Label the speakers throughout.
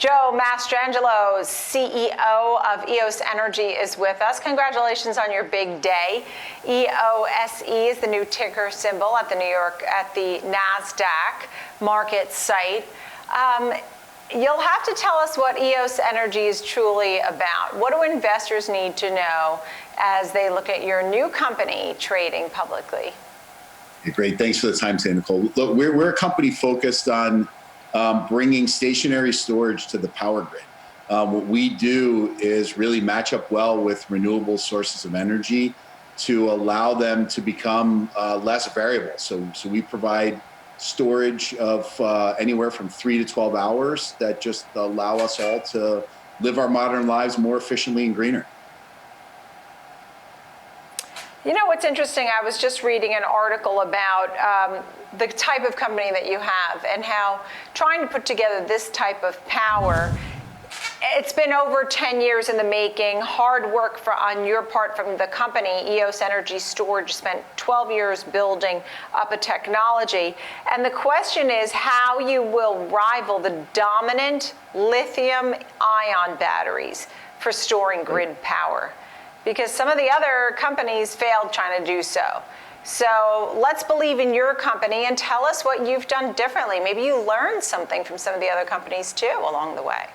Speaker 1: Joe Mastrangelo, CEO of EOS Energy, is with us. Congratulations on your big day. EOSE is the new ticker symbol at the NASDAQ market site. You'll have to tell us what EOS Energy is truly about. What do investors need to know as they look at your new company trading publicly?
Speaker 2: Great, thanks for the time today, Nicole. Look, we're a company focused on bringing stationary storage to the power grid. What we do is really match up well with renewable sources of energy to allow them to become less variable. So we provide storage of anywhere from 3 to 12 hours that just allow us all to live our modern lives more efficiently and greener.
Speaker 1: You know what's interesting? I was just reading an article about the type of company that you have and how trying to put together this type of power, it's been over 10 years in the making, hard work on your part from the company. EOS Energy Storage spent 12 years building up a technology. And the question is how you will rival the dominant lithium-ion batteries for storing grid power, because some of the other companies failed trying to do so. So let's believe in your company and tell us what you've done differently. Maybe you learned something from some of the other companies too along the way.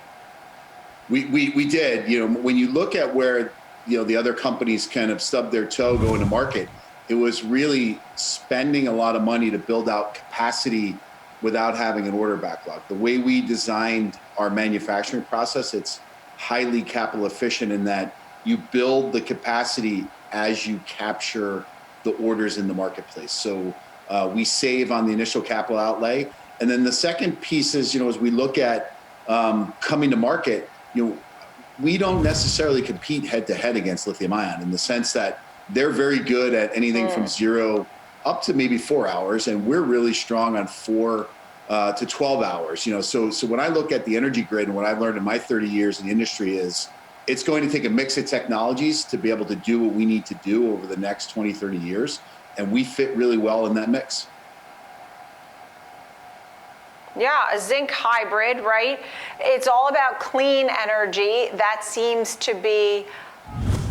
Speaker 2: We did. You know, when you look at where the other companies kind of stubbed their toe going to market, it was really spending a lot of money to build out capacity without having an order backlog. The way we designed our manufacturing process, it's highly capital efficient in that you build the capacity as you capture the orders in the marketplace. So we save on the initial capital outlay. And then the second piece is, as we look at coming to market, we don't necessarily compete head to head against lithium ion in the sense that they're very good at anything from 0 up to maybe 4 hours. And we're really strong on 4 to 12 hours. So when I look at the energy grid and what I've learned in my 30 years in the industry is, it's going to take a mix of technologies to be able to do what we need to do over the next 20, 30 years. And we fit really well in that mix.
Speaker 1: Yeah, a zinc hybrid, right? It's all about clean energy. That seems to be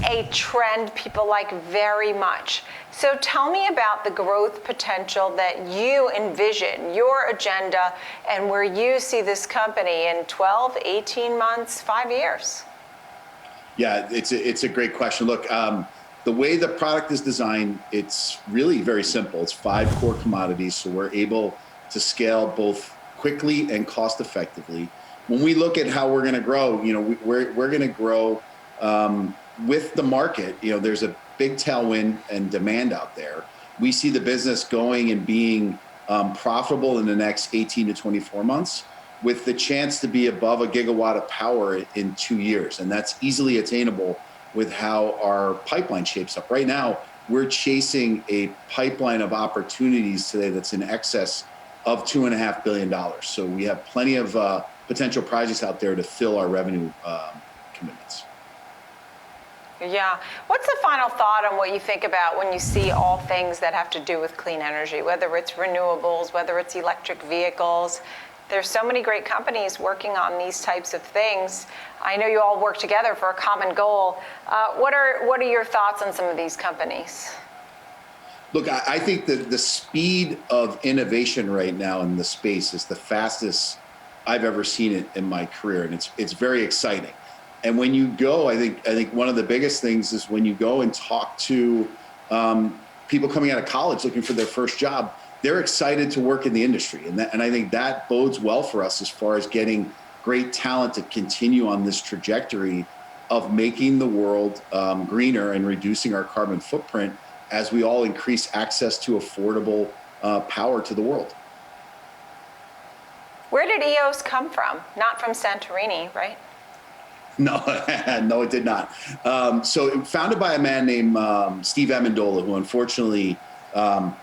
Speaker 1: a trend people like very much. So tell me about the growth potential that you envision, your agenda, and where you see this company in 12, 18 months, 5 years.
Speaker 2: Yeah, it's a great question. Look, the way the product is designed, it's really very simple. It's 5 core commodities, so we're able to scale both quickly and cost effectively. When we look at how we're going to grow, we're going to grow with the market. There's a big tailwind and demand out there. We see the business going and being profitable in the next 18 to 24 months. With the chance to be above a gigawatt of power in 2 years. And that's easily attainable with how our pipeline shapes up. Right now, we're chasing a pipeline of opportunities today that's in excess of $2.5 billion. So we have plenty of potential projects out there to fill our revenue commitments.
Speaker 1: Yeah. What's the final thought on what you think about when you see all things that have to do with clean energy, whether it's renewables, whether it's electric vehicles? There's so many great companies working on these types of things. I know you all work together for a common goal. What are your thoughts on some of these companies?
Speaker 2: Look, I think that the speed of innovation right now in the space is the fastest I've ever seen it in my career, and it's very exciting. And when you go, I think one of the biggest things is when you go and talk to people coming out of college looking for their first job. They're excited to work in the industry. And I think that bodes well for us as far as getting great talent to continue on this trajectory of making the world greener and reducing our carbon footprint as we all increase access to affordable power to the world. Where did EOS come from? Not from Santorini, right? No, no, it did not. So founded by a man named Steve Amendola, who unfortunately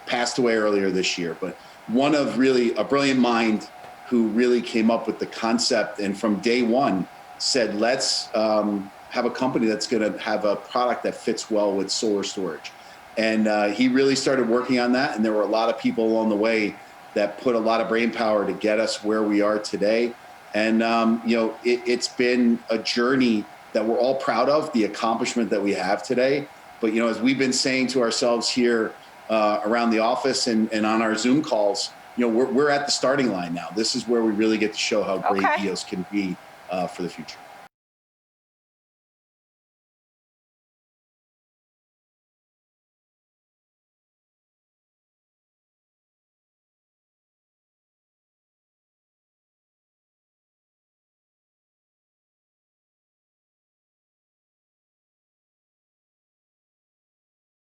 Speaker 2: passed away earlier this year, but one of really a brilliant mind who really came up with the concept and from day one said, let's have a company that's going to have a product that fits well with solar storage. And he really started working on that. And there were a lot of people along the way that put a lot of brain power to get us where we are today. And, you know, it's been a journey that we're all proud of, the accomplishment that we have today. But, you know, as we've been saying to ourselves here around the office and on our Zoom calls, you know, we're at the starting line now. This is where we really get to show how great EOS can be for the future.